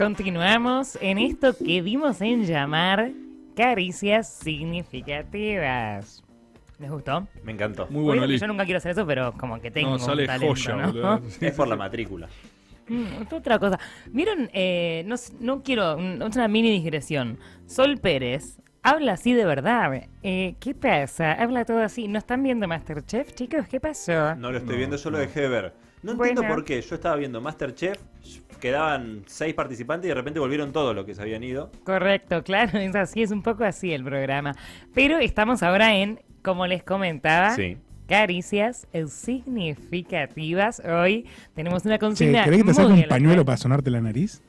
Continuamos en esto que dimos en llamar caricias significativas. ¿Les gustó? Me encantó. Muy bueno, Eli. Yo nunca quiero hacer eso, pero como que tengo No, sale un talento, joya, ¿no? boludo. Es por la matrícula. Otra cosa. ¿Vieron? No quiero... Es una mini digresión. Sol Pérez habla así de verdad. ¿Qué pasa? Habla todo así. ¿No están viendo MasterChef, chicos? ¿Qué pasó? No lo estoy viendo, yo lo dejé de ver. No entiendo por qué. Yo estaba viendo MasterChef, quedaban 6 participantes y de repente volvieron todos los que se habían ido. Correcto, claro, es así, es un poco así el programa. Pero estamos ahora en, como les comentaba, Sí. caricias significativas. Hoy tenemos una consigna ¿Querés que te muy saque un elocuente. pañuelo para sonarte la nariz?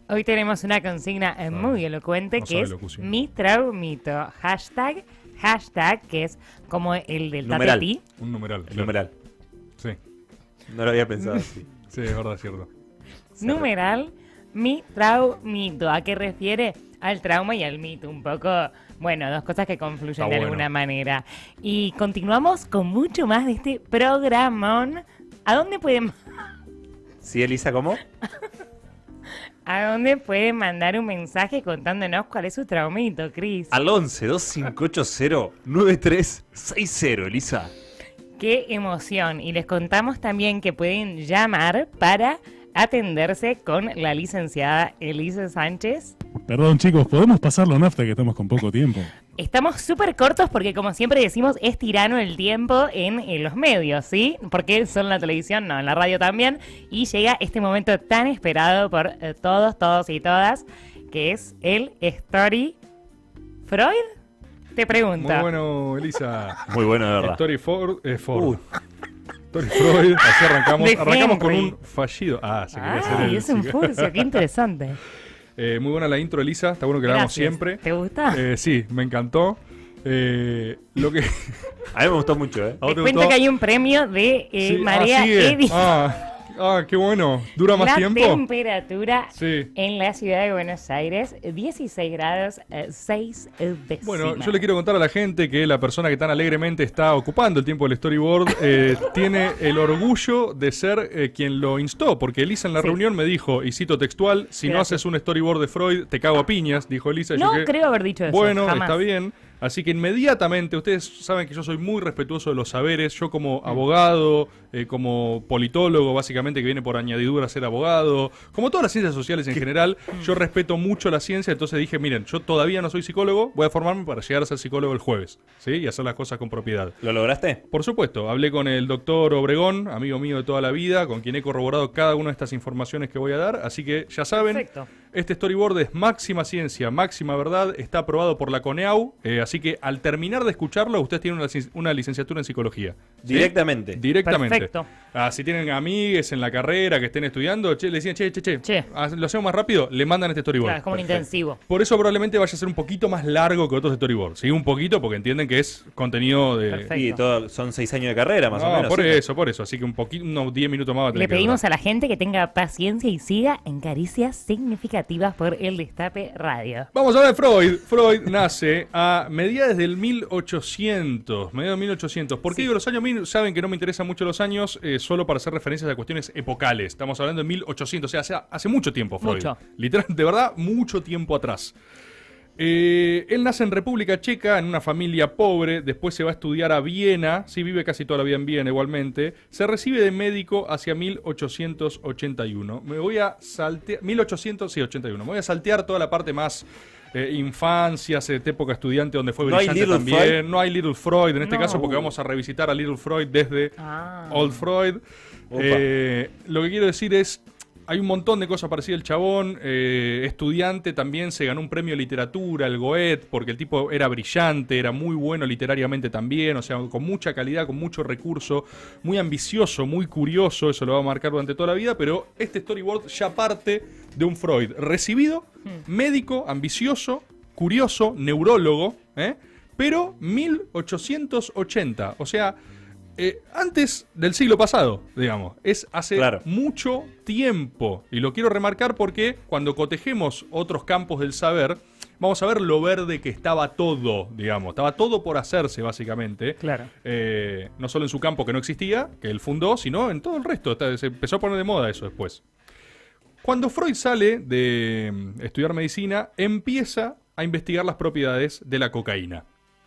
Hoy tenemos una consigna muy elocuente no que sabe es locución. mi traumito. Hashtag, que es como el del Numeral. tapetí. Un numeral. El claro. numeral. Sí, No lo había pensado así. sí, es verdad, es cierto. Numeral, mi traumito. ¿A qué refiere? Al trauma y al mito. Un poco, bueno, dos cosas que confluyen Está de bueno. alguna manera. Y continuamos con mucho más de este programón. ¿A dónde pueden, ¿Sí, Elisa, cómo? mandar un mensaje contándonos cuál es su traumito, Cris? Al 11 2580 9360, Elisa. ¡Qué emoción! Y les contamos también que pueden llamar para atenderse con la licenciada Elisa Sánchez. Perdón, chicos, ¿podemos pasarlo nafta que estamos con poco tiempo? Estamos súper cortos porque, como siempre decimos, es tirano el tiempo en los medios, ¿sí? Porque solo en la televisión, no, en la radio también. Y llega este momento tan esperado por todos y todas, que es el Story Freud. Te pregunto. Muy bueno, Elisa. Muy bueno, de verdad. Story Ford. Uy. Story Freud. Así arrancamos. De Arrancamos con Henry. un fallido. Ah, se quería hacer Ay, el. es un furcio, qué interesante. Muy buena la intro, Elisa. Está bueno que la hagamos Gracias. siempre. ¿Te gusta? Sí, me encantó. Lo que. A mí me gustó mucho, ¿eh? ¿A vos Te te cuento gustó? que hay un premio de Sí, María sigue. Edison. Qué bueno. ¿Dura más La tiempo? temperatura Sí. en la ciudad de Buenos Aires, 16 grados 6 décimas. Bueno, yo le quiero contar a la gente que la persona que tan alegremente está ocupando el tiempo del storyboard tiene el orgullo de ser quien lo instó, porque Elisa en la Sí. reunión me dijo, y cito textual, si no Gracias. haces un storyboard de Freud, te cago a piñas, dijo Elisa. No Yo que, creo haber dicho eso. bueno, jamás. está bien. Así que inmediatamente, ustedes saben que yo soy muy respetuoso de los saberes, yo como abogado, como politólogo, básicamente que viene por añadidura a ser abogado, como todas las ciencias sociales en general, yo respeto mucho la ciencia, entonces dije, miren, yo todavía no soy psicólogo, voy a formarme para llegar a ser psicólogo el jueves, ¿sí? Y hacer las cosas con propiedad. ¿Lo lograste? Por supuesto, hablé con el doctor Obregón, amigo mío de toda la vida, con quien he corroborado cada una de estas informaciones que voy a dar, así que ya saben, Perfecto. este storyboard es máxima ciencia, máxima verdad, está aprobado por la CONEAU, así que al terminar de escucharlo, ustedes tienen una licenciatura en psicología. ¿Sí? Directamente. Directamente. Perfecto. Si tienen amigues en la carrera que estén estudiando, le decían, Che. lo hacemos más rápido, le mandan este storyboard. Claro, es como un intensivo. Por eso probablemente vaya a ser un poquito más largo que otros storyboards. Sí, un poquito, porque entienden que es contenido de... Perfecto. Y todo, son 6 años de carrera, más o No, menos. por ¿sí? eso. Así que un poquito, unos 10 minutos más va a tener Le que pedimos durar. a la gente que tenga paciencia y siga en Caricias Significativas por el Destape Radio. Vamos a ver Freud. Freud nace a mediados del 1800. ¿Por qué digo los años 1000? Saben que no me interesan mucho los años, solo para hacer referencias a cuestiones epocales. Estamos hablando de 1800, o sea, hace mucho tiempo Freud. Mucho. Literal, de verdad, mucho tiempo atrás. Él nace en República Checa, en una familia pobre, después se va a estudiar a Viena, sí, vive casi toda la vida en Viena igualmente, se recibe de médico hacia 1881. Me voy a saltear, 1881, me voy a saltear toda la parte más infancia, época estudiante donde fue ¿No hay brillante Little también. Freud? No hay Little Freud en este No. caso porque vamos a revisitar a Little Freud desde Old Freud. Opa. Lo que quiero decir es, hay un montón de cosas parecidas. El chabón, estudiante, también se ganó un premio de literatura, el Goethe, porque el tipo era brillante, era muy bueno literariamente también, o sea, con mucha calidad, con mucho recurso, muy ambicioso, muy curioso, eso lo va a marcar durante toda la vida, pero este storyboard ya parte de un Freud recibido, médico, ambicioso, curioso, neurólogo, pero 1880, o sea... antes del siglo pasado, digamos. Es hace Claro. mucho tiempo. Y lo quiero remarcar porque cuando cotejemos otros campos del saber, vamos a ver lo verde que estaba todo, digamos. Estaba todo por hacerse, básicamente. Claro. No solo en su campo que no existía, que él fundó, sino en todo el resto. Se empezó a poner de moda eso después. Cuando Freud sale de estudiar medicina, empieza a investigar las propiedades de la cocaína.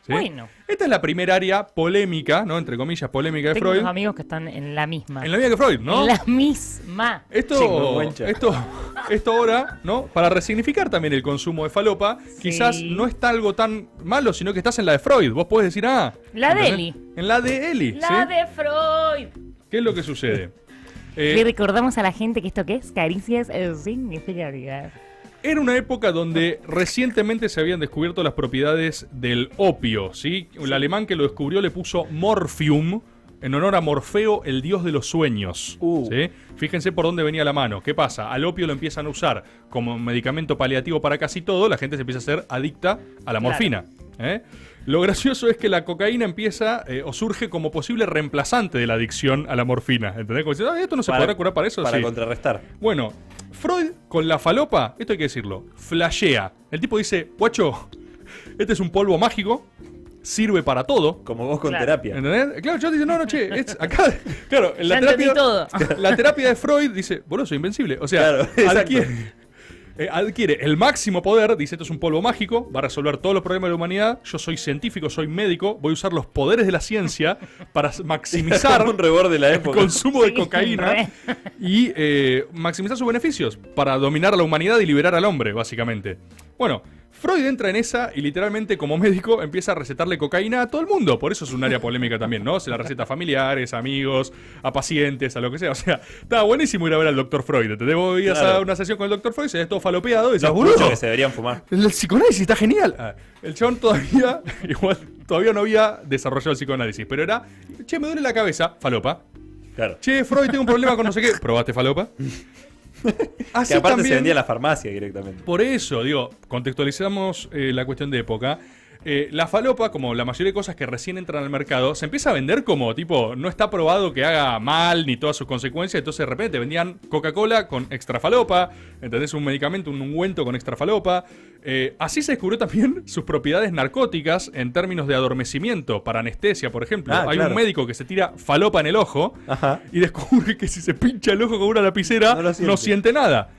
¿Sí? Bueno. Esta es la primera área polémica, ¿no? Entre comillas, polémica de Tengo Freud. unos amigos que están en la misma. En la misma que Freud, ¿no? En la misma. Esto ahora, ¿no? Para resignificar también el consumo de falopa, quizás no está algo tan malo, sino que estás en la de Freud. Vos podés decir, La de ¿entendés? Eli. En la de Eli, La ¿sí? de Freud. ¿Qué es lo que sucede? Le recordamos a la gente que esto que es caricias significativas. Era una época donde recientemente se habían descubierto las propiedades del opio, ¿sí? El alemán que lo descubrió le puso morphium en honor a Morfeo, el dios de los sueños. ¿Sí? Fíjense por dónde venía la mano. ¿Qué pasa? Al opio lo empiezan a usar como medicamento paliativo para casi todo, la gente se empieza a ser adicta a la morfina. Lo gracioso es que la cocaína empieza o surge como posible reemplazante de la adicción a la morfina. ¿Entendés? Como dicen, ¿esto no se podrá curar para eso? Para Sí. contrarrestar. Bueno, Freud con la falopa, esto hay que decirlo, flashea. El tipo dice, guacho, este es un polvo mágico, sirve para todo. Como vos con terapia. ¿Entendés? Claro, yo digo, no, che, acá, claro, en la Ya terapia, entendí todo. la terapia de Freud dice, boludo, soy invencible. O sea, Claro, adquiere el máximo poder, dice, esto es un polvo mágico, va a resolver todos los problemas de la humanidad, yo soy científico, soy médico, voy a usar los poderes de la ciencia para maximizar un rebord de la el época. consumo de Sí, cocaína re. y maximizar sus beneficios para dominar a la humanidad y liberar al hombre, básicamente. Bueno, Freud entra en esa y literalmente como médico empieza a recetarle cocaína a todo el mundo. Por eso es un área polémica también, ¿no? Se la receta a familiares, amigos, a pacientes, a lo que sea. O sea, estaba buenísimo ir a ver al Dr. Freud. ¿Entendés? Vos ibas a una sesión con el Dr. Freud, se ves todo falopeado y decías, Los boludo, puchos que se deberían fumar. el psicoanálisis está genial. El chabón todavía, igual, todavía no había desarrollado el psicoanálisis, pero era, che, me duele la cabeza, falopa. Claro. Che, Freud, tengo un problema con no sé qué. ¿Probaste falopa? Así Que aparte también, se vendía a la farmacia directamente. por eso, digo, contextualizamos la cuestión de época. La falopa, como la mayoría de cosas que recién entran al mercado, se empieza a vender como, tipo, no está probado que haga mal ni todas sus consecuencias. Entonces, de repente, vendían Coca-Cola con extra falopa, ¿entendés? Un medicamento, un ungüento con extra falopa. Así se descubrió también sus propiedades narcóticas en términos de adormecimiento, para anestesia, por ejemplo. Hay un médico que se tira falopa en el ojo y descubre que si se pincha el ojo con una lapicera, no siente nada.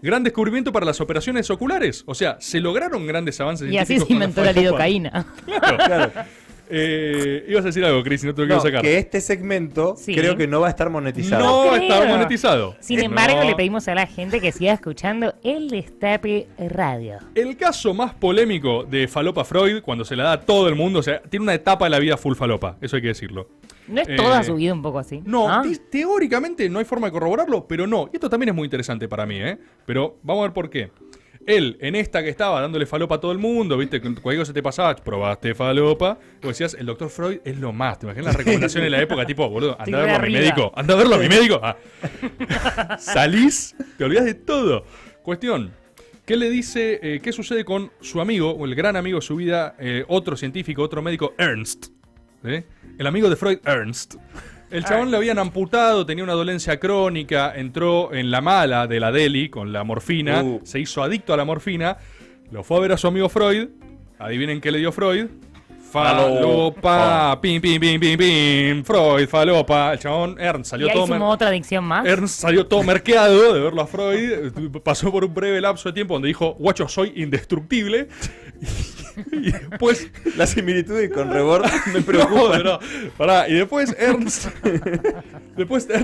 Gran descubrimiento para las operaciones oculares. O sea, se lograron grandes avances Y así científicos se con inventó la falopa. lidocaína. Claro. Ibas a decir algo, Chris, si no te lo quiero sacar. Que este segmento creo que no va a estar monetizado. No creo. está monetizado. Sin embargo, No. le pedimos a la gente que siga escuchando El Destape Radio. El caso más polémico de Falopa Freud, cuando se la da a todo el mundo, o sea, tiene una etapa de la vida full falopa, eso hay que decirlo. ¿No es toda su vida un poco así? No, ¿Ah? teóricamente no hay forma de corroborarlo, pero no. Y esto también es muy interesante para mí, ¿eh? Pero vamos a ver por qué. Él, en esta que estaba dándole falopa a todo el mundo, ¿viste? Cualquier cosa te pasaba, probaste falopa. Vos decías, el doctor Freud es lo más. ¿Te imaginas las recomendaciones de la época? Tipo, boludo, anda a verlo a mi médico. Anda a verlo a mi médico. Salís, te olvidás de todo. Cuestión. ¿Qué le dice, qué sucede con su amigo, o el gran amigo de su vida, otro científico, otro médico, Ernst? ¿Sí? El amigo de Freud, Ernst. El chabón le habían amputado, tenía una dolencia crónica, entró en la mala de la deli con la morfina, se hizo adicto a la morfina, lo fue a ver a su amigo Freud, adivinen qué le dio Freud. Falopa, pim, pim, pim, pim, pim, Freud, falopa. El chabón, Ernst, salió ¿Y ahí todo sumó otra adicción más? Ernst salió todo merqueado de verlo a Freud, pasó por un breve lapso de tiempo donde dijo, guacho, soy indestructible. Y después la similitud con Rebord me preocupa. No, pará, y después Ernst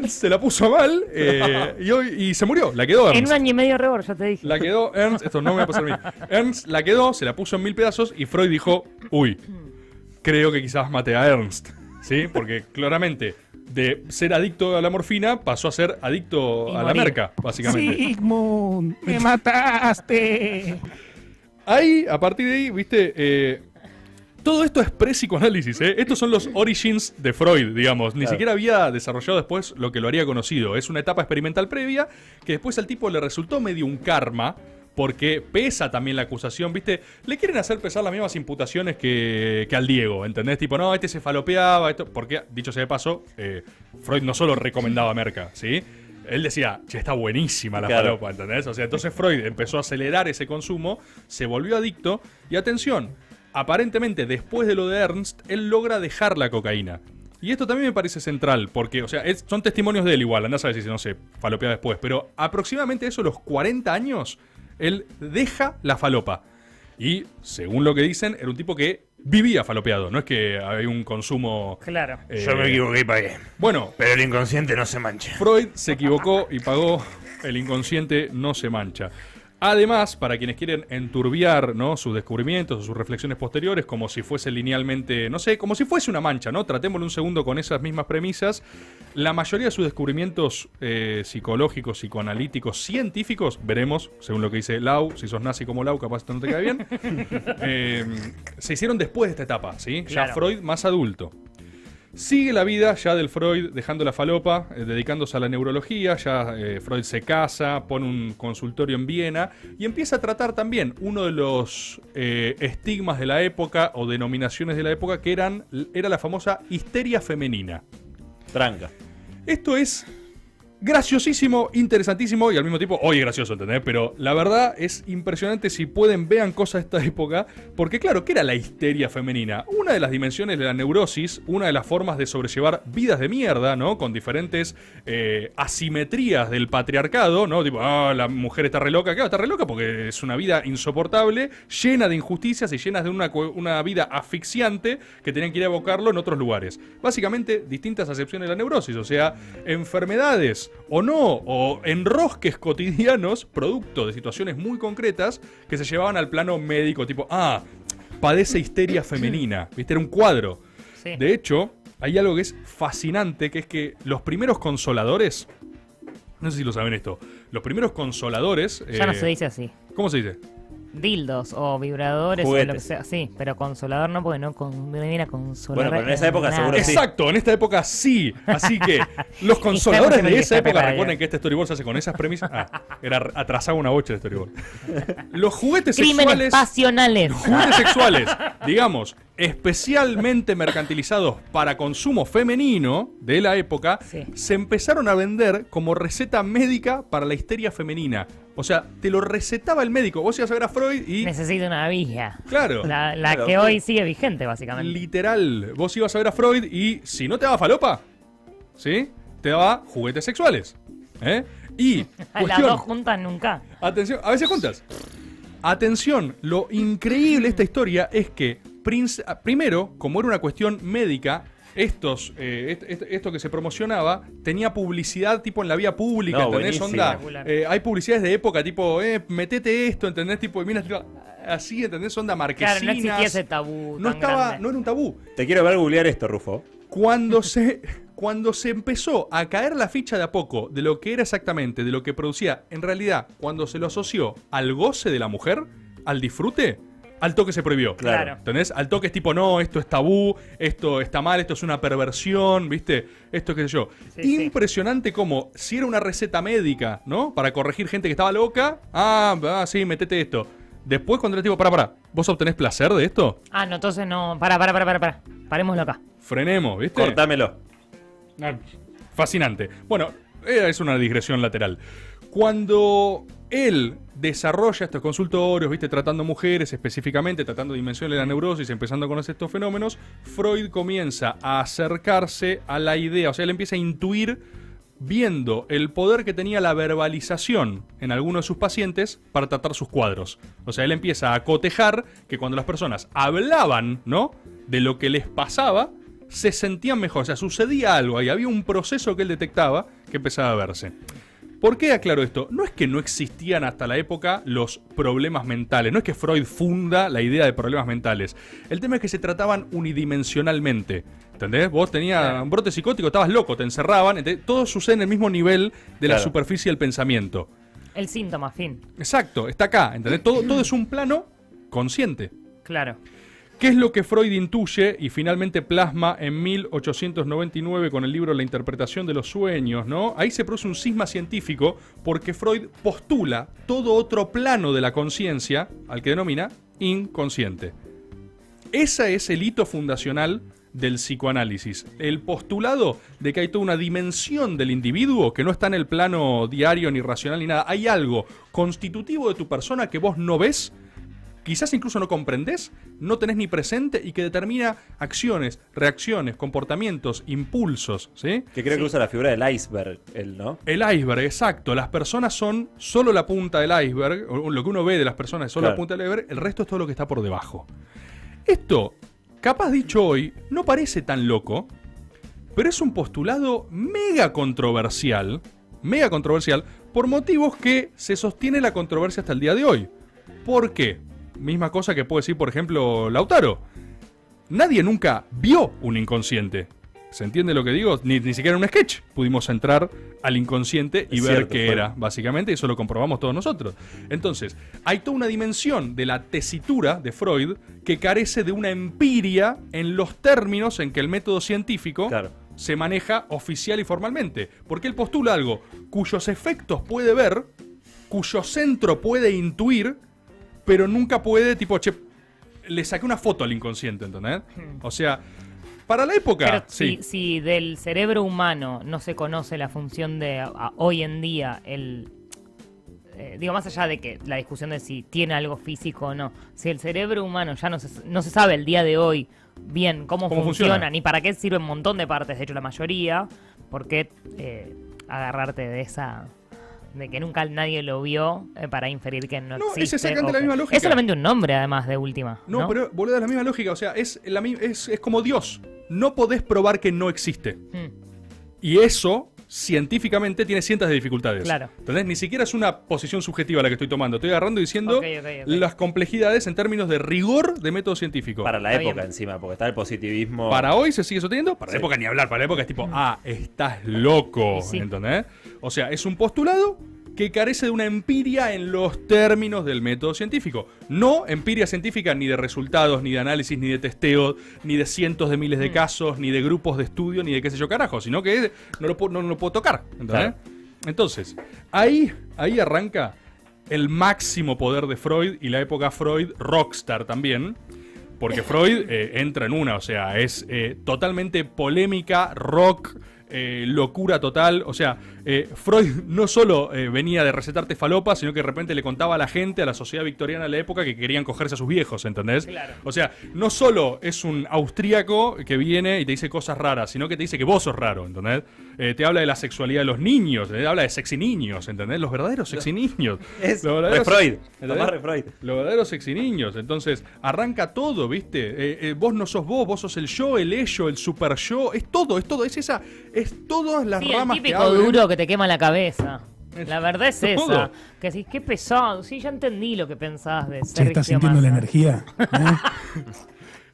se la puso mal y se murió. La quedó Ernst. En un año y medio Rebord, ya te dije. La quedó Ernst. Esto no me va a pasar a mí. Ernst la quedó, se la puso en 1000 pedazos y Freud dijo, uy, creo que quizás maté a Ernst. ¿Sí? Porque claramente de ser adicto a la morfina pasó a ser adicto a la merca, básicamente. Sigmund, me mataste. Ahí, a partir de ahí, viste, todo esto es pre-psicoanálisis, ¿eh? Estos son los origins de Freud, digamos. Ni siquiera había desarrollado después lo que lo haría conocido. Es una etapa experimental previa que después al tipo le resultó medio un karma, porque pesa también la acusación, ¿viste? Le quieren hacer pesar las mismas imputaciones que al Diego, ¿entendés? Tipo, no, este se falopeaba, esto... Porque, dicho sea de paso, Freud no solo recomendaba merca, ¿sí? Él decía, che, está buenísima la falopa, ¿entendés? O sea, entonces Freud empezó a acelerar ese consumo, se volvió adicto, y atención, aparentemente después de lo de Ernst, él logra dejar la cocaína. Y esto también me parece central, porque, o sea, son testimonios de él igual, andás a ver si no se falopea después, pero aproximadamente eso, los 40 años, él deja la falopa. Y, según lo que dicen, era un tipo que vivía falopeado, no es que había un consumo... Claro. Yo me equivoqué y pagué. Bueno, Pero el inconsciente no se mancha. Freud se equivocó y pagó. El inconsciente no se mancha. Además, para quienes quieren enturbiar, ¿no?, sus descubrimientos o sus reflexiones posteriores como si fuese linealmente, no sé, como si fuese una mancha, ¿no? Tratémoslo un segundo con esas mismas premisas. La mayoría de sus descubrimientos psicológicos, psicoanalíticos, científicos, veremos, según lo que dice Lau, si sos nazi como Lau, capaz esto no te cae bien, se hicieron después de esta etapa, ¿sí? Claro. Ya Freud más adulto. Sigue la vida ya del Freud dejando la falopa, dedicándose a la neurología, ya Freud se casa, pone un consultorio en Viena y empieza a tratar también uno de los estigmas de la época o denominaciones de la época que era la famosa histeria femenina. Tranca. Esto es graciosísimo, interesantísimo y al mismo tiempo, hoy es gracioso, ¿entendés? Pero la verdad es impresionante. Si pueden, vean cosas de esta época. Porque claro, ¿qué era la histeria femenina? Una de las dimensiones de la neurosis, una de las formas de sobrellevar vidas de mierda, ¿no? Con diferentes asimetrías del patriarcado, ¿no? Tipo, la mujer está re loca. Claro, está re loca porque es una vida insoportable, llena de injusticias y llena de una vida asfixiante que tenían que ir a evocarlo en otros lugares. Básicamente, distintas acepciones de la neurosis, o sea, enfermedades o no, o enrosques cotidianos, producto de situaciones muy concretas que se llevaban al plano médico, tipo, padece histeria femenina, ¿viste? Era un cuadro. Sí. De hecho, hay algo que es fascinante, que es que los primeros consoladores, no sé si lo saben esto, los primeros consoladores... Ya no se dice así. ¿Cómo se dice? Dildos o vibradores Juguetes. o lo que sea. Sí, pero consolador no, porque no viene a consolar. Bueno, pero en esa época nada. seguro sí. Exacto, en esta época sí. Así que los consoladores Estamos en de el esa época, Instagram. recuerden que este storyboard se hace con esas premisas. Era atrasado una bocha de storyboard. Los juguetes Crímenes sexuales. pasionales. Juguetes sexuales, digamos, especialmente mercantilizados para consumo femenino de la época, Sí. se empezaron a vender como receta médica para la histeria femenina. O sea, te lo recetaba el médico. Vos ibas a ver a Freud y... Necesito una villa. Claro. La Claro, que claro. hoy sigue vigente, básicamente. Literal, vos ibas a ver a Freud y si no te daba falopa, ¿sí? Te daba juguetes sexuales. Y, A las cuestión, dos juntas nunca. atención, a veces juntas. Atención, lo increíble de esta historia es que, primero, como era una cuestión médica, esto que se promocionaba tenía publicidad tipo en la vía pública, No, ¿entendés? buenísimo. Onda, hay publicidades de época tipo, metete esto, ¿entendés? Tipo, y miras, tipo, así, ¿entendés? Onda marquesinas. Claro, no existía ese tabú. No tan estaba, grande. no era un tabú. Te quiero ver googlear esto, Rufo. Cuando se empezó a caer la ficha de a poco de lo que era exactamente, de lo que producía, en realidad, cuando se lo asoció al goce de la mujer, al disfrute, al toque se prohibió. Claro. ¿Entendés? Al toque es tipo, no, esto es tabú, esto está mal, esto es una perversión, ¿viste? Esto qué sé yo. Sí, Impresionante como, si era una receta médica, ¿no? Para corregir gente que estaba loca, sí, metete esto. Después cuando era tipo, pará, ¿vos obtenés placer de esto? Ah, no, entonces no. Pará. Parémoslo acá. Frenemos, ¿viste? Cortámelo. Fascinante. Bueno, es una digresión lateral. Cuando él desarrolla estos consultorios, ¿viste? Tratando mujeres específicamente, tratando dimensiones de la neurosis, empezando a conocer estos fenómenos, Freud comienza a acercarse a la idea, o sea, él empieza a intuir, viendo el poder que tenía la verbalización en algunos de sus pacientes para tratar sus cuadros. O sea, él empieza a cotejar que cuando las personas hablaban, ¿no?, de lo que les pasaba, se sentían mejor, o sea, sucedía algo ahí, había un proceso que él detectaba que empezaba a verse. ¿Por qué aclaro esto? No es que no existían hasta la época los problemas mentales, no es que Freud funda la idea de problemas mentales. El tema es que se trataban unidimensionalmente, ¿entendés? Vos tenías un brote psicótico, estabas loco, te encerraban, ¿entendés? Todo sucede en el mismo nivel de la Claro. superficie del pensamiento. El síntoma, fin. Exacto, está acá, ¿entendés? Todo es un plano consciente. Claro. ¿Qué es lo que Freud intuye y finalmente plasma en 1899 con el libro La interpretación de los sueños, ¿no? Ahí se produce un cisma científico porque Freud postula todo otro plano de la conciencia al que denomina inconsciente. Ese es el hito fundacional del psicoanálisis. El postulado de que hay toda una dimensión del individuo que no está en el plano diario ni racional ni nada. Hay algo constitutivo de tu persona que vos no ves, quizás incluso no comprendés, no tenés ni presente y que determina acciones, reacciones, comportamientos, impulsos, ¿sí? Que creo que usa la figura del iceberg, él, ¿no? El iceberg, exacto. Las personas son solo la punta del iceberg, o lo que uno ve de las personas es solo la punta del iceberg, el resto es todo lo que está por debajo. Esto, capaz dicho hoy, no parece tan loco, pero es un postulado mega controversial, por motivos que se sostiene la controversia hasta el día de hoy. ¿Por qué? Misma cosa que puede decir, por ejemplo, Lautaro. Nadie nunca vio un inconsciente. ¿Se entiende lo que digo? Ni siquiera en un sketch pudimos entrar al inconsciente y ver qué era, básicamente, y eso lo comprobamos todos nosotros. Entonces, hay toda una dimensión de la tesitura de Freud que carece de una empiria en los términos en que el método científico se maneja oficial y formalmente. Porque él postula algo cuyos efectos puede ver, cuyo centro puede intuir, pero nunca puede, tipo, che, le saqué una foto al inconsciente, ¿entendés? O sea, para la época... Pero si del cerebro humano no se conoce la función de hoy en día, digo, más allá de que la discusión de si tiene algo físico o no, si el cerebro humano ya no se sabe el día de hoy bien cómo funciona, ni para qué sirve un montón de partes, de hecho la mayoría, ¿por qué agarrarte de esa... de que nunca nadie lo vio para inferir que no existe? Es exactamente la misma lógica. Es solamente un nombre, además, de última. No, pero boludo, es la misma lógica. O sea, es como Dios. No podés probar que no existe. Y eso, científicamente, tiene cientos de dificultades. Claro. ¿Entendés? Ni siquiera es una posición subjetiva la que estoy tomando. Estoy agarrando y diciendo las complejidades en términos de rigor de método científico. Para la época encima, porque está el positivismo. Para hoy se sigue sosteniendo. Para la época ni hablar. Para la época es tipo, estás loco. ¿Entendés? O sea, es un postulado que carece de una empiria en los términos del método científico. No empiria científica ni de resultados, ni de análisis, ni de testeo, ni de cientos de miles de casos, ni de grupos de estudio, ni de qué sé yo carajo, sino que no lo puedo tocar. ¿Entendés? Claro. Entonces, ahí arranca el máximo poder de Freud y la época Freud rockstar también. Porque Freud entra en una, o sea, es totalmente polémica, rock, locura total. O sea, Freud no solo venía de recetarte falopa, sino que de repente le contaba a la gente, a la sociedad victoriana de la época, que querían cogerse a sus viejos, ¿entendés? Claro. O sea, no solo es un austríaco que viene y te dice cosas raras, sino que te dice que vos sos raro, ¿entendés? Te habla de la sexualidad de los niños, habla de sexy niños, ¿entendés? Los verdaderos sexy niños. Es Freud. Los verdaderos sexy niños. Entonces, arranca todo, ¿viste? Vos no sos vos sos el yo, el ello, el super yo. Es todo, es todas las ramas el que típico duro que te quema la cabeza. La verdad es esa. Que decís, qué pesado. Sí, ya entendí lo que pensabas de ser. ¿Estás sintiendo la energía?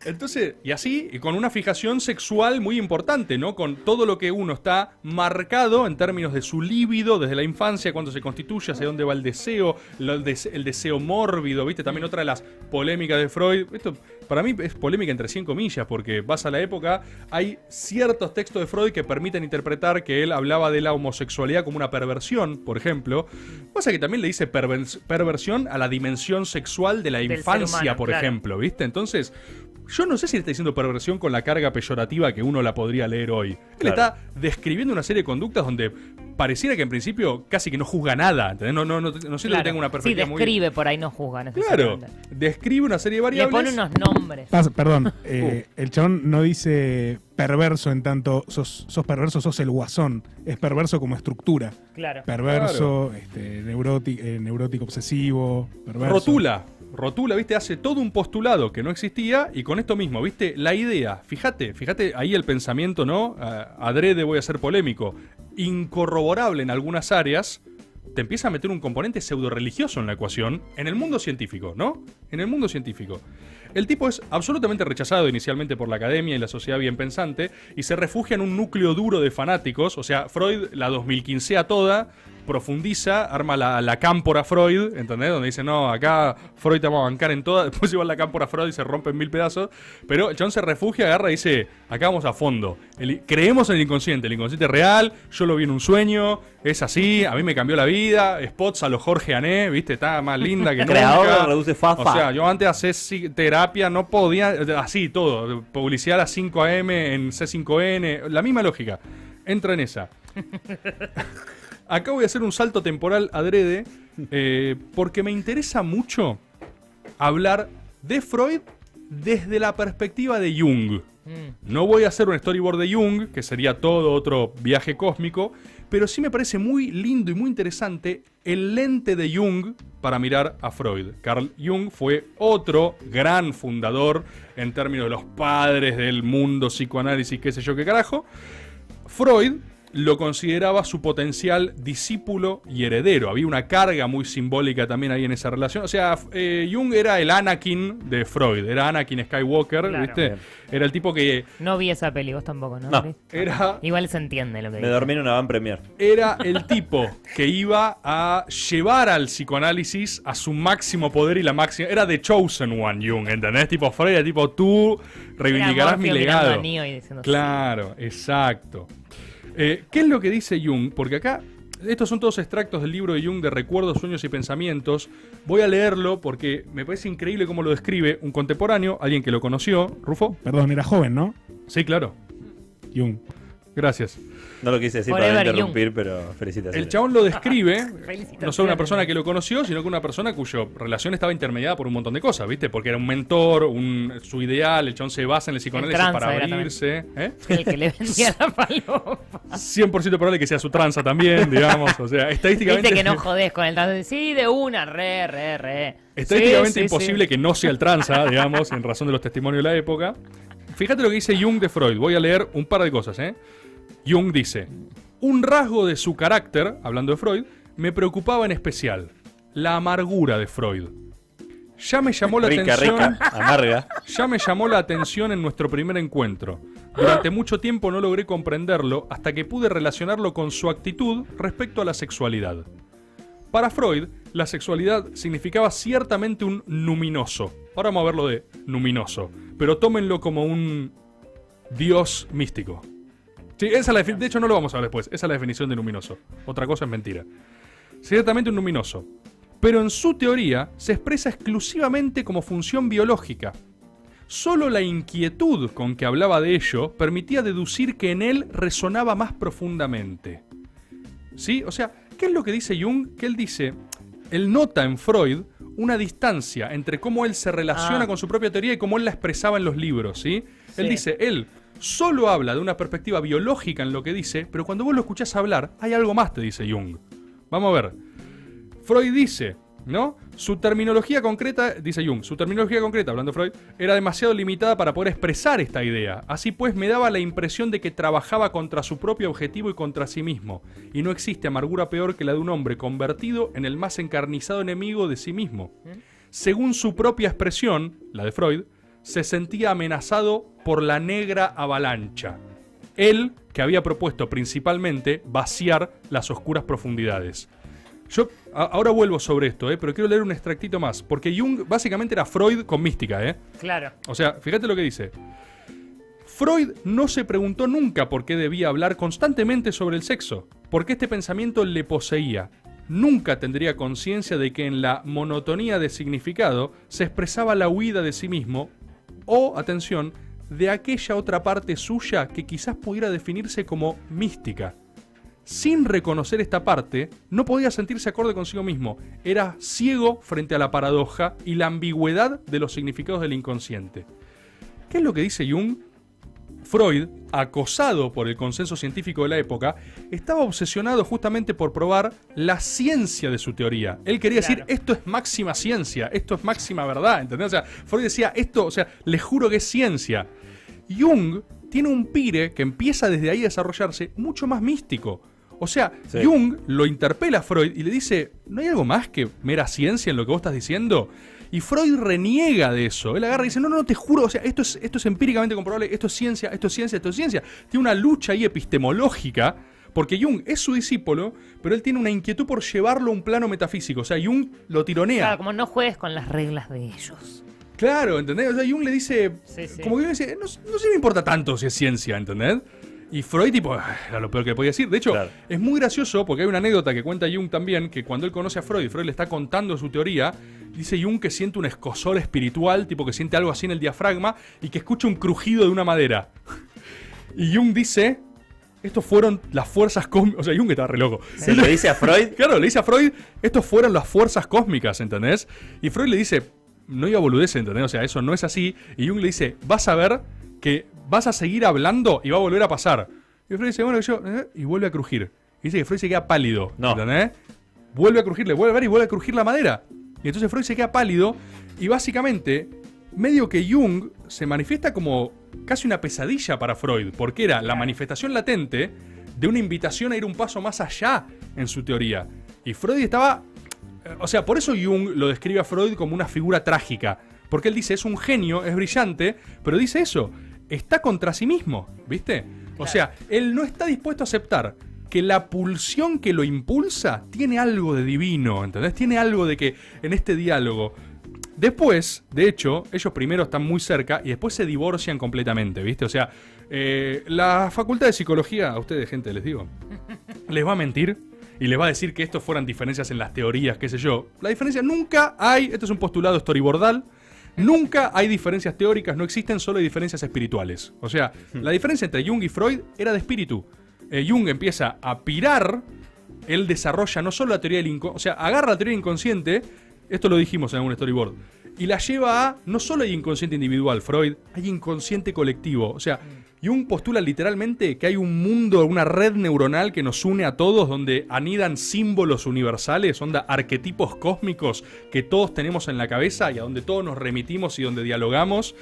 Entonces, y así, y con una fijación sexual muy importante, ¿no? Con todo lo que uno está marcado en términos de su líbido desde la infancia, cuando se constituye, hacia dónde va el deseo, el deseo mórbido, ¿viste? También otra de las polémicas de Freud. Esto para mí es polémica entre 100 comillas, porque vas a la época, hay ciertos textos de Freud que permiten interpretar que él hablaba de la homosexualidad como una perversión, por ejemplo. Pasa que también le dice perversión a la dimensión sexual de la infancia, humano, por ejemplo, ¿viste? Entonces, yo no sé si le está diciendo perversión con la carga peyorativa que uno la podría leer hoy. Él está describiendo una serie de conductas donde pareciera que en principio casi que no juzga nada, ¿entendés? No sé si tenga una perspectiva muy... Sí, describe, por ahí no juzga. Claro, describe una serie de variables. Le pone unos nombres. Perdón, el chabón no dice perverso en tanto sos perverso, sos el guasón. Es perverso como estructura. Claro. Perverso, neurótico obsesivo, perverso. Rotula, ¿viste? Hace todo un postulado que no existía y con esto mismo, ¿viste? La idea, fíjate ahí el pensamiento, ¿no? Adrede voy a ser polémico, incorroborable en algunas áreas, te empieza a meter un componente pseudo-religioso en la ecuación en el mundo científico, ¿no? En el mundo científico. El tipo es absolutamente rechazado inicialmente por la academia y la sociedad bien pensante y se refugia en un núcleo duro de fanáticos, o sea, Freud la 2015 a toda, profundiza, arma la cámpora Freud, ¿entendés? Donde dice, no, acá Freud te va a bancar en toda, después igual la cámpora Freud y se rompe en 1000 pedazos, pero el chabón se refugia, agarra y dice, acá vamos a fondo, creemos en el inconsciente real, yo lo vi en un sueño, es así, a mí me cambió la vida, spots a los Jorge Ané, ¿viste? Está más linda que nunca. Creador reduce fafa. O sea, yo antes hacía terapia, no podía, así todo, publicidad a las 5 AM en C5N, la misma lógica, entra en esa. Acá voy a hacer un salto temporal adrede porque me interesa mucho hablar de Freud desde la perspectiva de Jung. No voy a hacer un storyboard de Jung, que sería todo otro viaje cósmico, pero sí me parece muy lindo y muy interesante el lente de Jung para mirar a Freud. Carl Jung fue otro gran fundador en términos de los padres del mundo psicoanálisis, qué sé yo qué carajo. Freud lo consideraba su potencial discípulo y heredero. Había una carga muy simbólica también ahí en esa relación. O sea, Jung era el Anakin de Freud. Era Anakin Skywalker, Claro. ¿viste? Era el tipo que No vi esa peli, vos tampoco, ¿no? No. era... Igual se entiende lo que Me dice. dormí en una van premier. Era el tipo que iba a llevar al psicoanálisis a su máximo poder y la máxima... Era The Chosen One, Jung, ¿entendés? Tipo Freud, era tipo tú reivindicarás Era mi Morpheus mirando legado. a Neo y diciendo, Claro, exacto. ¿Qué es lo que dice Jung? Porque acá, estos son todos extractos del libro de Jung de Recuerdos, Sueños y Pensamientos. Voy a leerlo porque me parece increíble cómo lo describe un contemporáneo, alguien que lo conoció. ¿Rufo? Perdón, era joven, ¿no? Sí, claro. Jung. Gracias. No lo quise decir Forever para no interrumpir, pero felicitaciones. El chabón lo describe, Felicitaciones. no solo una persona que lo conoció, sino que una persona cuya relación estaba intermediada por un montón de cosas, ¿viste? Porque era un mentor, su ideal, el chabón se basa en el psicoanálisis tranza para era abrirse. El que le vendía la falopa. 100% probable que sea su tranza también, digamos. O sea, estadísticamente... Viste que no jodés con el tranza. Sí, de una, re. Estadísticamente Sí, imposible sí. que no sea el tranza, digamos, en razón de los testimonios de la época. Fíjate lo que dice Jung de Freud. Voy a leer un par de cosas, ¿eh? Jung dice: un rasgo de su carácter, hablando de Freud, me preocupaba en especial. La amargura de Freud. Ya me llamó la atención. amarga. Ya me llamó la atención en nuestro primer encuentro. Durante mucho tiempo no logré comprenderlo hasta que pude relacionarlo con su actitud respecto a la sexualidad. Para Freud, la sexualidad significaba ciertamente un luminoso. Ahora vamos a verlo de luminoso, pero tómenlo como un dios místico. Sí, esa es de hecho no lo vamos a ver después. Esa es la definición de luminoso. Otra cosa es mentira. Ciertamente un luminoso. Pero en su teoría se expresa exclusivamente como función biológica. Solo la inquietud con que hablaba de ello permitía deducir que en él resonaba más profundamente. ¿Sí? O sea, ¿qué es lo que dice Jung? Que él dice, él nota en Freud una distancia entre cómo él se relaciona con su propia teoría y cómo él la expresaba en los libros, ¿sí? Él dice, él solo habla de una perspectiva biológica en lo que dice, pero cuando vos lo escuchás hablar, hay algo más, te dice Jung. Vamos a ver. Freud dice, ¿no? Su terminología concreta, dice Jung, su terminología concreta, hablando de Freud, era demasiado limitada para poder expresar esta idea. Así pues, me daba la impresión de que trabajaba contra su propio objetivo y contra sí mismo. Y no existe amargura peor que la de un hombre convertido en el más encarnizado enemigo de sí mismo. Según su propia expresión, la de Freud, se sentía amenazado por la negra avalancha. Él, que había propuesto principalmente vaciar las oscuras profundidades. Yo ahora vuelvo sobre esto, pero quiero leer un extractito más, porque Jung básicamente era Freud con mística, Claro. O sea, fíjate lo que dice. Freud no se preguntó nunca por qué debía hablar constantemente sobre el sexo, porque este pensamiento le poseía. Nunca tendría conciencia de que en la monotonía de significado se expresaba la huida de sí mismo o, atención, de aquella otra parte suya que quizás pudiera definirse como mística. Sin reconocer esta parte, no podía sentirse acorde consigo mismo. Era ciego frente a la paradoja y la ambigüedad de los significados del inconsciente. ¿Qué es lo que dice Jung? Freud, acosado por el consenso científico de la época, estaba obsesionado justamente por probar la ciencia de su teoría. Él quería decir, esto es máxima ciencia, esto es máxima verdad, ¿entendés? O sea, Freud decía, esto, o sea, les juro que es ciencia. Jung tiene un pire que empieza desde ahí a desarrollarse mucho más místico. O sea, Jung lo interpela a Freud y le dice, ¿no hay algo más que mera ciencia en lo que vos estás diciendo? Y Freud reniega de eso. Él agarra y dice, no, te juro, o sea, esto es empíricamente comprobable, esto es ciencia, esto es ciencia, esto es ciencia. Tiene una lucha ahí epistemológica, porque Jung es su discípulo, pero él tiene una inquietud por llevarlo a un plano metafísico. O sea, Jung lo tironea. Claro, como no juegues con las reglas de ellos. Claro, ¿entendés? O sea, Jung le dice, Sí. como que Jung dice, no se me importa tanto si es ciencia, ¿entendés? Y Freud, tipo, era lo peor que le podía decir. De hecho, es muy gracioso porque hay una anécdota que cuenta Jung también, que cuando él conoce a Freud, Freud le está contando su teoría, dice Jung que siente un escozor espiritual, tipo que siente algo así en el diafragma y que escucha un crujido de una madera. Y Jung dice, estos fueron las fuerzas cósmicas. O sea, Jung estaba re loco. ¿Se lo dice a Freud? Claro, le dice a Freud, estos fueron las fuerzas cósmicas, ¿entendés? Y Freud le dice, no diga boludeces, ¿entendés? O sea, eso no es así. Y Jung le dice, vas a ver que vas a seguir hablando y va a volver a pasar. Y Freud dice, bueno, y vuelve a crujir. Y dice que Freud se queda pálido, ¿entendés? Vuelve a crujir, le vuelve a ver y vuelve a crujir la madera. Y entonces Freud se queda pálido y básicamente, medio que Jung se manifiesta como casi una pesadilla para Freud, porque era la manifestación latente de una invitación a ir un paso más allá en su teoría. Y Freud estaba... O sea, por eso Jung lo describe a Freud como una figura trágica. Porque él dice, es un genio, es brillante, pero dice eso, está contra sí mismo, ¿viste? O sea, él no está dispuesto a aceptar que la pulsión que lo impulsa tiene algo de divino, ¿entendés? Tiene algo de que en este diálogo... Después, de hecho, ellos primero están muy cerca y después se divorcian completamente, ¿viste? O sea, la facultad de psicología, a ustedes, gente, les digo, les va a mentir y les va a decir que estos fueran diferencias en las teorías, qué sé yo. La diferencia nunca hay, esto es un postulado storyboardal, nunca hay diferencias teóricas, no existen, solo hay diferencias espirituales. O sea, la diferencia entre Jung y Freud era de espíritu. Jung empieza a pirar, él desarrolla no solo la teoría del inconsciente, o sea, agarra la teoría del inconsciente, esto lo dijimos en algún storyboard, y la lleva a, no solo hay inconsciente individual, Freud, hay inconsciente colectivo. O sea, Jung postula literalmente que hay un mundo, una red neuronal que nos une a todos, donde anidan símbolos universales, onda arquetipos cósmicos que todos tenemos en la cabeza y a donde todos nos remitimos y donde dialogamos.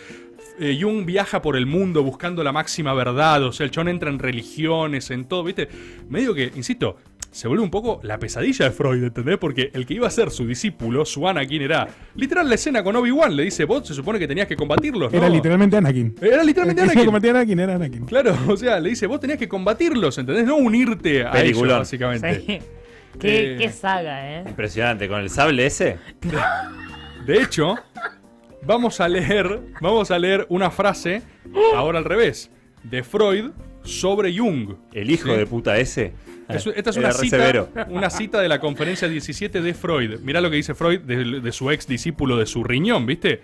Jung viaja por el mundo buscando la máxima verdad, o sea, el chon entra en religiones, en todo, ¿viste? Medio que, insisto, se vuelve un poco la pesadilla de Freud, ¿entendés? Porque el que iba a ser su discípulo, su Anakin, era literal la escena con Obi-Wan. Le dice, vos se supone que tenías que combatirlos, ¿no? Era literalmente Anakin. Era literalmente El que Anakin. combatía a Anakin era Anakin. Claro, o sea, le dice, vos tenías que combatirlos, ¿entendés? No unirte a ellos, básicamente. Sí. Qué saga, ¿eh? Impresionante, con el sable ese. De hecho, vamos a leer una frase, ahora al revés, de Freud sobre Jung. El hijo de puta ese. Esta es Era una cita de la conferencia 17 de Freud. Mirá lo que dice Freud de su ex discípulo de su riñón, ¿viste?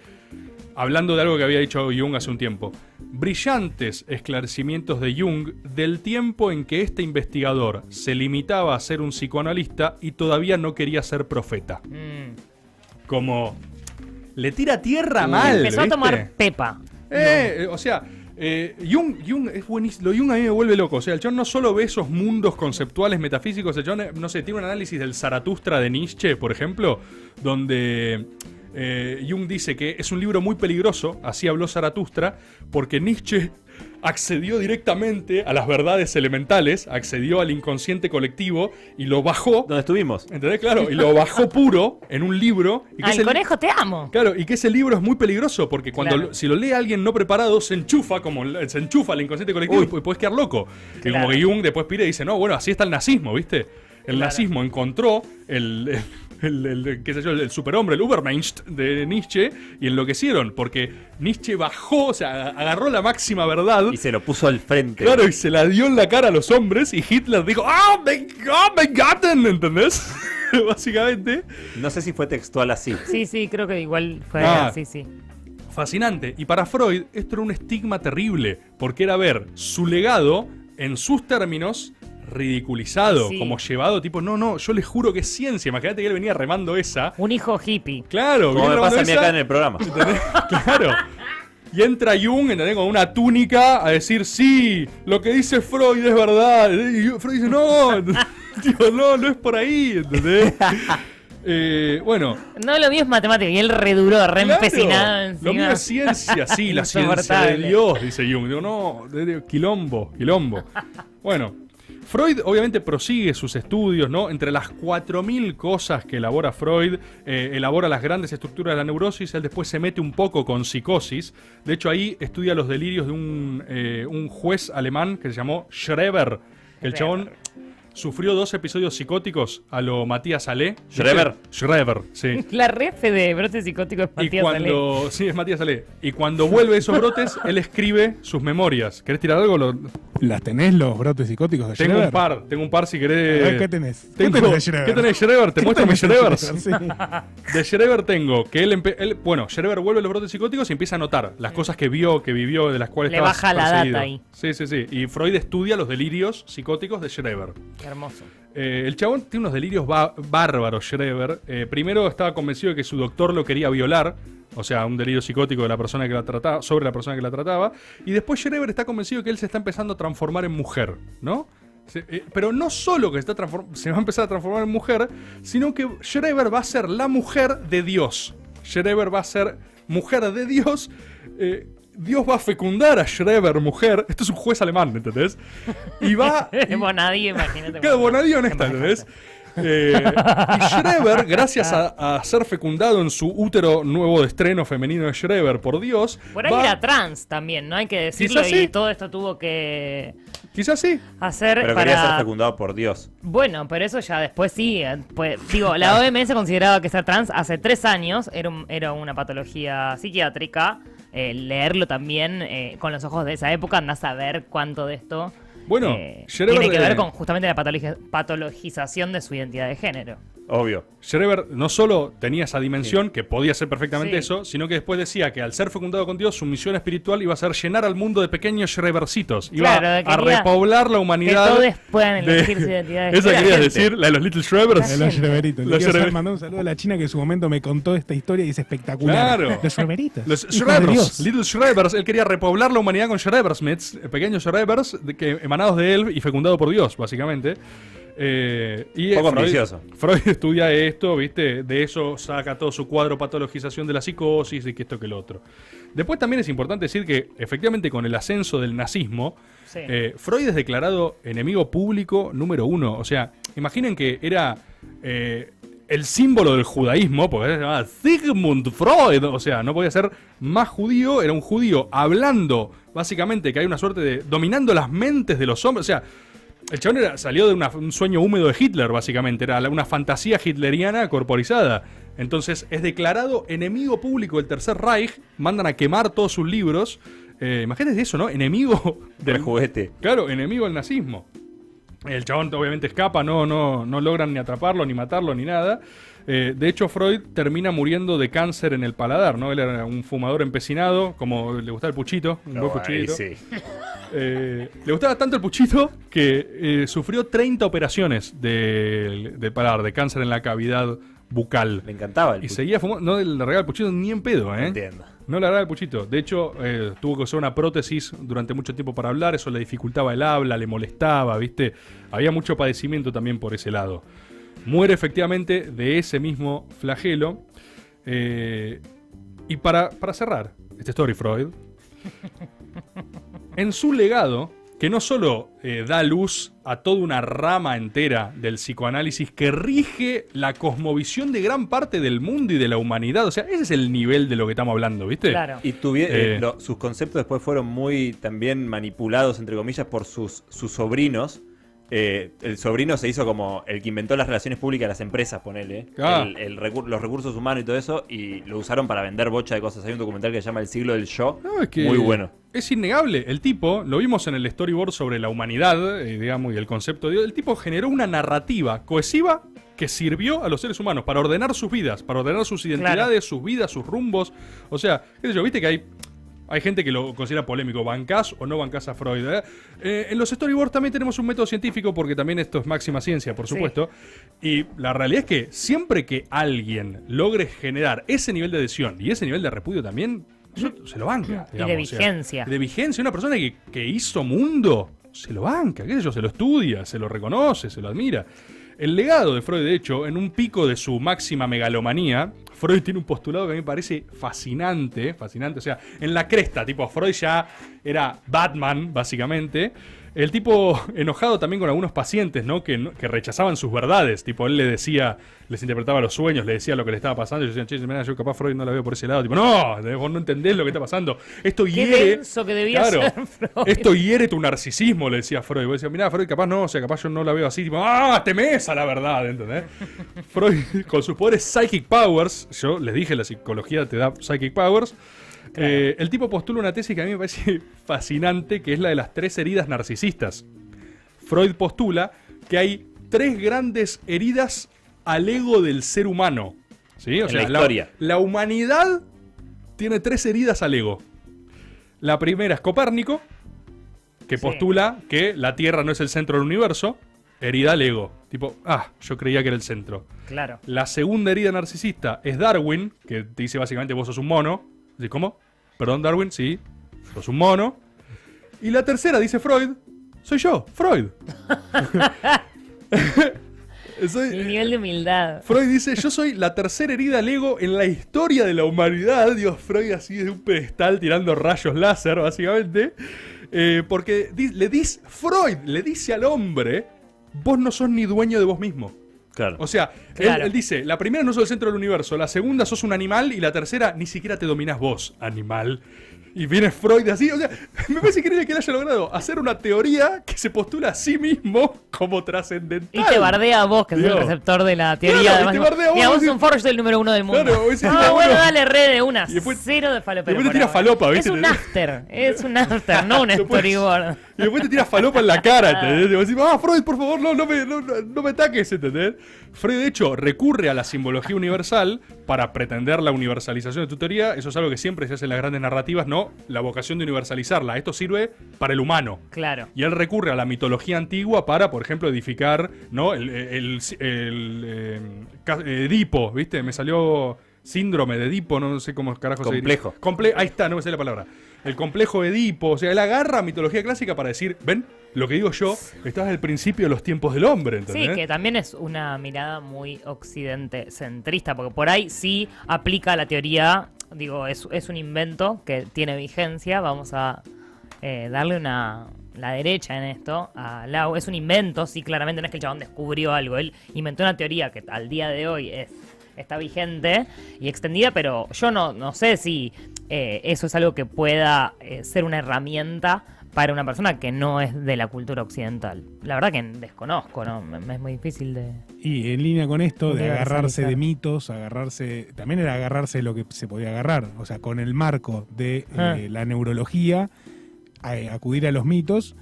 Hablando de algo que había dicho Jung hace un tiempo. Brillantes esclarecimientos de Jung del tiempo en que este investigador se limitaba a ser un psicoanalista y todavía no quería ser profeta. Como... Le tira tierra mal, Empezó ¿viste? a tomar pepa. O sea... Jung es buenísimo. Lo Jung a mí me vuelve loco. O sea, el chabón no solo ve esos mundos conceptuales metafísicos. El chabón, no sé, tiene un análisis del Zaratustra de Nietzsche, por ejemplo, donde Jung dice que es un libro muy peligroso. Así habló Zaratustra, porque Nietzsche accedió directamente a las verdades elementales, accedió al inconsciente colectivo y lo bajó. ¿Dónde estuvimos? ¿Entendés? Claro, y lo bajó puro en un libro. Y que Al conejo te amo. Claro, y que ese libro es muy peligroso porque cuando Claro. si lo lee alguien no preparado se enchufa al inconsciente colectivo y puedes quedar loco. Y Claro. como que Jung después pide y dice, no, bueno, así está el nazismo, ¿viste? El nazismo encontró qué sé yo, el superhombre, el Übermensch de Nietzsche y enloquecieron porque Nietzsche bajó, o sea, agarró la máxima verdad. Y se lo puso al frente. Claro, y se la dio en la cara a los hombres y Hitler dijo, ¡Oh, my God! ¿Entendés? Básicamente. No sé si fue textual así. Sí, creo que igual fue así, sí. Fascinante. Y para Freud esto era un estigma terrible, porque era ver su legado en sus términos ridiculizado, Sí. como llevado tipo, no, yo le juro que es ciencia. Imagínate que él venía remando esa. Un hijo hippie. Claro, Como viene me remando pasa a mí esa, acá en el programa. ¿entendés? Claro. Y entra Jung, ¿entendés? Con una túnica a decir, sí, lo que dice Freud es verdad. Y Freud dice, no, tipo, no es por ahí, ¿entendés? Bueno, No, lo mío es matemática y él reduró, reempecinado encima. lo mío es ciencia, sí, la ciencia de Insoportable. Dios, dice Jung. Digo, no, quilombo. Bueno, Freud obviamente prosigue sus estudios, ¿no? Entre las 4000 cosas que elabora Freud, elabora las grandes estructuras de la neurosis, él después se mete un poco con psicosis. De hecho, ahí estudia los delirios de un juez alemán que se llamó Schreber. El chabón sufrió 2 episodios psicóticos a lo Matías Alé. ¿Schreber? Schreber, sí. La refe de brotes psicóticos es Matías Alé. Sí, es Matías Alé. Y cuando vuelve de esos brotes, él escribe sus memorias. ¿Querés tirar algo? ¿Las tenés los brotes psicóticos de Tengo Schreber? tengo un par si A querés. ver, ¿qué tenés? Tengo- ¿Qué tenés de Schreber? ¿Qué tenés de Schreber? ¿Te ¿Qué muestro mis tenés de Schrebers? Schreber? Sí. De Schreber tengo que bueno, Schreber vuelve a los brotes psicóticos y empieza a anotar las cosas que vio, que vivió, de las cuales Le estaba baja la perseguido. data ahí. Sí. Y Freud estudia los delirios psicóticos de Schreber. Qué hermoso. El chabón tiene unos delirios bárbaros, Schreber. Primero estaba convencido de que su doctor lo quería violar. o sea, un delirio psicótico de la persona que la trataba, sobre la persona que la trataba, y después Schreber está convencido que él se está empezando a transformar en mujer, ¿no? Pero no solo que se va a empezar a transformar en mujer, sino que Schreber va a ser la mujer de Dios. Schreber va a ser mujer de Dios. Dios va a fecundar a Schreber mujer. Esto es un juez alemán, ¿entendés? Y va... Bonadío, imagínate. Claro, Bonadío en esta, ¿entendés? Y Schreber, gracias a ser fecundado en su útero nuevo de estreno femenino de Schreber por Dios... Por ahí era trans también, ¿no? Hay que decirlo. Quizás sí. Y todo esto tuvo que... Quizás sí. Hacer Pero para... quería ser fecundado por Dios. Bueno, pero eso ya después sí. Pues, digo, la OMS consideraba que ser trans hace 3 años era una patología psiquiátrica. Leerlo también con los ojos de esa época, andás a ver cuánto de esto Bueno, tiene que ver con justamente la patologización de su identidad de género. Obvio. Schreber no solo tenía esa dimensión, que podía ser perfectamente Sí. eso, sino que después decía que al ser fecundado con Dios, su misión espiritual iba a ser llenar al mundo de pequeños Schrebercitos. Iba Claro, a quería repoblar la humanidad. que todos puedan elegir su identidad de ¿Esa género. querías decir? ¿La de los Little Schrebers? De los Schreberitos. Le Los quiero Schreber- mandar un saludo a la china que en su momento me contó esta historia y es espectacular. Claro. Los Schreberitos. Los Hijos de Schrebers, Dios. Little Schrebers, él quería repoblar la humanidad con Schrebersmiths, pequeños Schrebers emanados de él y fecundado por Dios, básicamente. Y Poco ambicioso. Freud estudia esto, ¿viste? De eso saca todo su cuadro patologización de la psicosis y que esto que lo otro. Después también es importante decir que, efectivamente, con el ascenso del nazismo, Sí. Freud es declarado enemigo público número 1. O sea, imaginen que era el símbolo del judaísmo, porque se llamaba Sigmund Freud. O sea, no podía ser más judío, era un judío hablando, básicamente, que hay una suerte de dominando las mentes de los hombres. O sea, el chabón salió de un sueño húmedo de Hitler, básicamente. Era una fantasía hitleriana corporizada. Entonces es declarado enemigo público del Tercer Reich. Mandan a quemar todos sus libros. Imagínate eso, ¿no? Enemigo Del juguete. Claro, enemigo del nazismo. El chabón obviamente escapa, no logran ni atraparlo, ni matarlo, ni nada. De hecho, Freud termina muriendo de cáncer en el paladar, ¿no? Él era un fumador empecinado, como le gustaba el puchito, un buen puchito. Sí. Le gustaba tanto el puchito que sufrió 30 operaciones de paladar, de cáncer en la cavidad bucal. Le encantaba el Y pucho. seguía fumando, no le regala el puchito ni en pedo, ¿eh? Entiendo. No le agrada el puchito. De hecho, tuvo que usar una prótesis durante mucho tiempo para hablar. Eso le dificultaba el habla, le molestaba, ¿viste? Había mucho padecimiento también por ese lado. Muere efectivamente de ese mismo flagelo. Y para cerrar este story Freud, en su legado, que no solo da luz a toda una rama entera del psicoanálisis que rige la cosmovisión de gran parte del mundo y de la humanidad. O sea, ese es el nivel de lo que estamos hablando, ¿viste? Claro. Y sus conceptos después fueron muy también manipulados, entre comillas, por sus sobrinos. El sobrino se hizo como el que inventó las relaciones públicas de las empresas, ponele. Ah. Los recursos humanos y todo eso, y lo usaron para vender bocha de cosas. Hay un documental que se llama El siglo del yo. No, es que muy bueno. Es innegable. El tipo, lo vimos en el storyboard sobre la humanidad, digamos, y el concepto de Dios. El tipo generó una narrativa cohesiva que sirvió a los seres humanos para ordenar sus vidas, para ordenar sus identidades, Claro. sus vidas, sus rumbos. O sea, qué sé yo, viste que hay gente que lo considera polémico. ¿Bancás o no bancás a Freud? En los storyboards también tenemos un método científico, porque también esto es máxima ciencia, por Sí. supuesto. Y la realidad es que siempre que alguien logre generar ese nivel de adhesión y ese nivel de repudio también, se lo banca. Y de vigencia. De vigencia. Una persona que hizo mundo, se lo banca, qué sé yo, se lo estudia, se lo reconoce, se lo admira. El legado de Freud, de hecho, en un pico de su máxima megalomanía, Freud tiene un postulado que a mí me parece fascinante, o sea, en la cresta, tipo, Freud ya era Batman, básicamente. El tipo enojado también con algunos pacientes, ¿no? Que rechazaban sus verdades, tipo, él les interpretaba los sueños, le decía lo que le estaba pasando, y ellos decían, che, mira, yo capaz Freud no la veo por ese lado, tipo, no, vos no entendés lo que está pasando, esto Qué hiere... denso que debía Claro, ser Freud. esto hiere tu narcisismo, le decía Freud. Vos decías, mirá, Freud, capaz no, o sea, capaz yo no la veo así, tipo, temes a la verdad, ¿entendés? Freud, con sus poderes psychic powers, yo les dije, la psicología te da psychic powers. Claro. El tipo postula una tesis que a mí me parece fascinante, que es la de las 3 heridas narcisistas. Freud postula que hay 3 grandes heridas al ego del ser humano. ¿Sí? O En sea, la historia. la humanidad tiene 3 heridas al ego. La primera es Copérnico, que Sí. postula que la Tierra no es el centro del universo. herida al ego. Tipo, yo creía que era el centro. Claro. La segunda herida narcisista es Darwin, que te dice básicamente vos sos un mono. Dice, ¿cómo? Perdón, Darwin, sí, sos un mono. Y la tercera, dice Freud, soy yo, Freud. El nivel de humildad. Freud dice, yo soy la tercera herida al ego en la historia de la humanidad. Dios, Freud así de un pedestal tirando rayos láser, básicamente. Porque Freud le dice al hombre, vos no sos ni dueño de vos mismo. Claro. O sea, Claro. él dice, la primera no sos el centro del universo, la segunda sos un animal y la tercera ni siquiera te dominás vos, animal. Y viene Freud así, o sea, me parece increíble que él haya logrado hacer una teoría que se postula a sí mismo como trascendental. Y te bardea a vos, que sos el Dios. receptor de la teoría. Claro, y además, te bardea a vos, mira, vos decís- sos un Forge del número 1 del mundo. Claro, vos decís, bueno, bueno. dale, re de una. Y después- Cero de falopa. después te tira falopa, ¿viste? Es un after, no un Después- storyboard. Y después te tiras falopa en la cara, ¿entendés? Y vos decís, Freud, por favor, no me ataques, ¿entendés? Freud, de hecho, recurre a la simbología universal para pretender la universalización de tu teoría. Eso es algo que siempre se hace en las grandes narrativas, ¿no? La vocación de universalizarla. Esto sirve para el humano. Claro. Y él recurre a la mitología antigua para, por ejemplo, edificar, ¿no? Edipo, ¿viste? Me salió síndrome de Edipo, no sé cómo carajo Complejo. se dice. Ahí está, no me sale la palabra. El complejo Edipo, o sea, él agarra mitología clásica para decir, ven, lo que digo yo está desde el principio de los tiempos del hombre, ¿entendés? Sí, que también es una mirada muy occidente centrista, porque por ahí sí aplica la teoría, digo, es un invento que tiene vigencia, vamos a darle la derecha en esto a Lau. Es un invento, sí, claramente no es que el chabón descubrió algo, él inventó una teoría que al día de hoy está vigente y extendida, pero yo no sé si eso es algo que pueda ser una herramienta para una persona que no es de la cultura occidental. La verdad que desconozco, ¿no? Me es muy difícil de... Y en línea con esto, de Universalizar. agarrarse de mitos, también era agarrarse de lo que se podía agarrar. O sea, con el marco de la neurología, acudir a los mitos,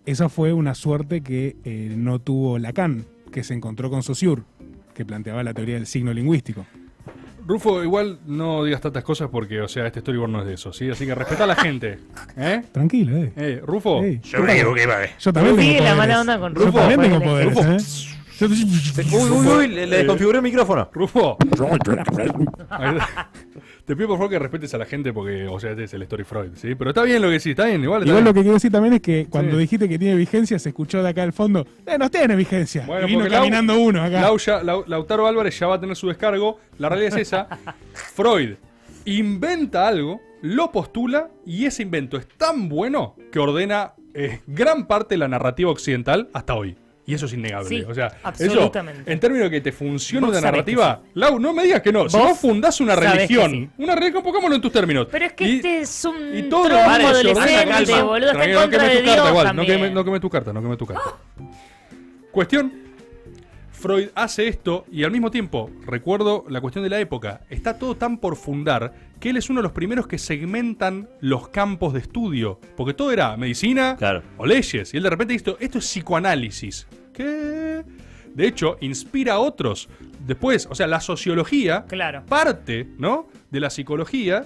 esa fue una suerte que no tuvo Lacan, que se encontró con Saussure, que planteaba la teoría del signo lingüístico. Rufo, igual no digas tantas cosas porque, o sea, este storyboard no es de eso, ¿sí? Así que respeta a la gente. ¿Eh? Tranquilo, Rufo. Ey, Yo me equivoqué, padre. yo también Sigue tengo la poderes. mala onda con Yo Rufo. también tengo Ponele. poderes, Uy, le desconfiguré el micrófono. Rufo. Te pido por favor que respetes a la gente porque, o sea, este es el Story Freud, ¿sí? Pero está bien lo que decís, está bien, igual. Igual lo que quiero decir también es que cuando Sí. dijiste que tiene vigencia, se escuchó de acá al fondo, no tiene vigencia. Bueno, y vino porque caminando uno acá. Lautaro Álvarez ya va a tener su descargo. La realidad es esa. Freud inventa algo, lo postula y ese invento es tan bueno que ordena gran parte de la narrativa occidental hasta hoy. Y eso es innegable. Sí, o sea, absolutamente. eso, en términos de que te funcione Vos una sabés narrativa, Lau, no me digas que no. Si Vos vos fundás una sabés que religión, sí. una religión, pongámoslo en tus términos. Pero es que Y- este es un y todo tronco vale, adolescente, calma. boludo, está en Tranquilo, contra quemes de tu carta Dios igual, también. no quemes tu carta. Cuestión, Freud hace esto y al mismo tiempo, recuerdo la cuestión de la época, está todo tan por fundar que él es uno de los primeros que segmentan los campos de estudio, porque todo era medicina Claro. o leyes, y él de repente dice, esto es psicoanálisis. ¿Qué? De hecho, inspira a otros. Después, o sea, la sociología Claro. parte, ¿no?, de la psicología,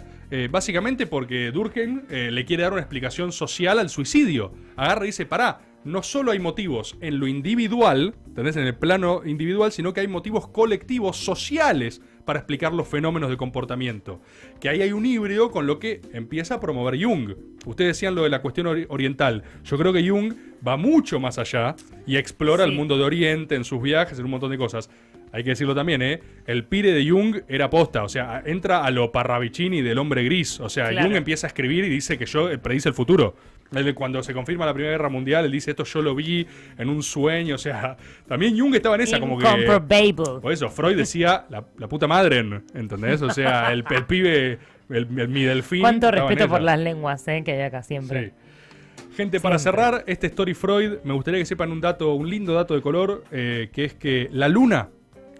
básicamente porque Durkheim le quiere dar una explicación social al suicidio. Agarra y dice, pará, no solo hay motivos en lo individual, ¿entendés?, en el plano individual, sino que hay motivos colectivos, sociales, para explicar los fenómenos de comportamiento. Que ahí hay un híbrido con lo que empieza a promover Jung. Ustedes decían lo de la cuestión oriental. Yo creo que Jung va mucho más allá y explora Sí. el mundo de Oriente en sus viajes, en un montón de cosas. Hay que decirlo también, el pire de Jung era posta, o sea, entra a lo Parravicini del hombre gris. O sea, Claro. Jung empieza a escribir y dice que yo predice el futuro. Él, cuando se confirma la Primera Guerra Mundial, él dice, esto yo lo vi en un sueño. O sea, también Jung estaba en esa, como que... Incomparable. Por eso, Freud decía la puta madre, ¿entendés? O sea, el pibe, mi delfín. Cuánto estaba en respeto por esa. las lenguas, que hay acá siempre. Sí. Gente, para cerrar este Story Freud, me gustaría que sepan un lindo dato de color, que es que la Luna,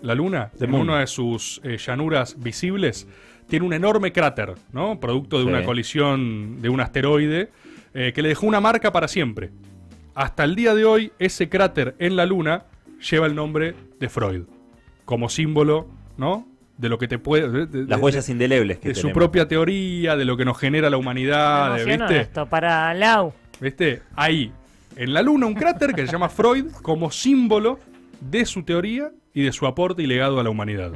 en Moon. una de sus llanuras visibles, tiene un enorme cráter, ¿no? Producto de Sí. una colisión de un asteroide, que le dejó una marca para siempre. Hasta el día de hoy, ese cráter en la Luna lleva el nombre de Freud, como símbolo, ¿no?, de lo que te puede... Las huellas indelebles que de su tenemos. propia teoría, de lo que nos genera la humanidad, Me emocionó ¿viste? esto para Lau. ¿Viste? Ahí. en la Luna un cráter que se llama Freud como símbolo de su teoría y de su aporte y legado a la humanidad.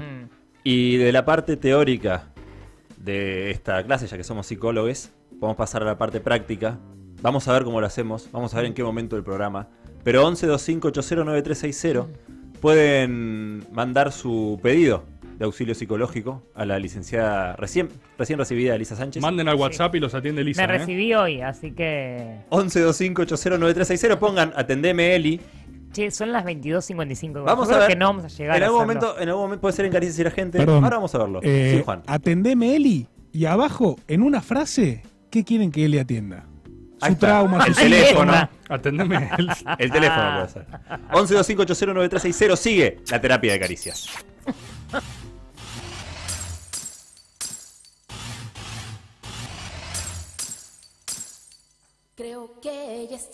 Y de la parte teórica de esta clase, ya que somos psicólogos, vamos a pasar a la parte práctica. Vamos a ver cómo lo hacemos, vamos a ver en qué momento del programa. Pero 1125809360 pueden mandar su pedido de auxilio psicológico a la licenciada recién recibida Elisa Sánchez. Manden al WhatsApp y los atiende Elisa. Me recibí hoy, así que... 1125809360, pongan atendeme Eli. Che, son las 22:55. Vamos Yo a creo ver. que no vamos a llegar En a algún hacerlo. momento puede ser en Caricias y la gente. Perdón. Ahora vamos a verlo. Sí, Juan. Atendeme, Eli. Y abajo, en una frase, ¿qué quieren que Eli atienda? Ahí Su está. trauma, El su teléfono. Atendeme. El teléfono puede ser. 1125809360. Sigue la terapia de caricias. Creo que ella es